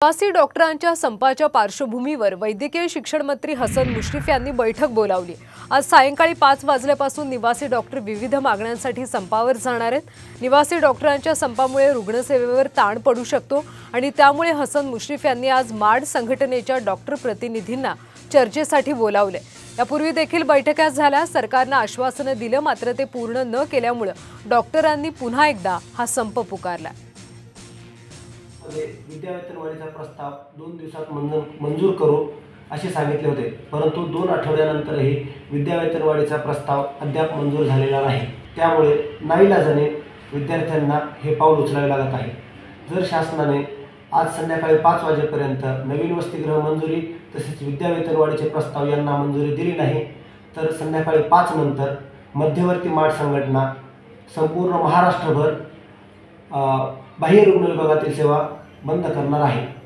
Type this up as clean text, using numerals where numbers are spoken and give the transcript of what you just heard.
प्रवासी डॉक्टरांच्या संपाच्या पार्श्वभूमीवर वैद्यकीय शिक्षण मंत्री हसन मुश्रीफ यांनी बैठक बोलावली। आज सायंकाळी 5 वाजल्यापासून निवासी डॉक्टर विविध मागण्यांसाठी संपावर जाणार आहेत। निवासी डॉक्टरांच्या संपामुळे रुग्णसेवेवर ताण पडू शकतो आणि त्यामुळे हसन मुश्रीफ यांनी आज माड संघटनेच्या डॉक्टर प्रतिनिधींना चर्चेसाठी बोलावले। यापूर्वी देखील बैठका झाल्या। सरकारने आश्वासन दिलं, मात्र ते पूर्ण न केल्यामुळे डॉक्टरांनी पुन्हा एकदा हा संप पुकारला। विद्यावेतन वाढीचा प्रस्ताव 2 दिवसात मंजूर करू असे सांगितले होते, परंतु 2 आठवड्यानंतरही विद्यावेतन वाढीचा प्रस्ताव अद्याप मंजूर झालेला नाही। त्यामुळे नाईलाजाने विद्यार्थ्यांना हे पाऊल उचलावे लागत आहे। जर शासनाने आज संध्याकाळी 5 वाजेपर्यंत नवीन वसतिगृह मंजुरी तसेच विद्यावेतन वाढीचे प्रस्ताव यांना मंजुरी दिली नाही, तर संध्याकाळी 5 नंतर मध्यवर्ती माड संघटना संपूर्ण महाराष्ट्रभर बाह्य रुग्ण विभागातील सेवा बंद करणार आहे।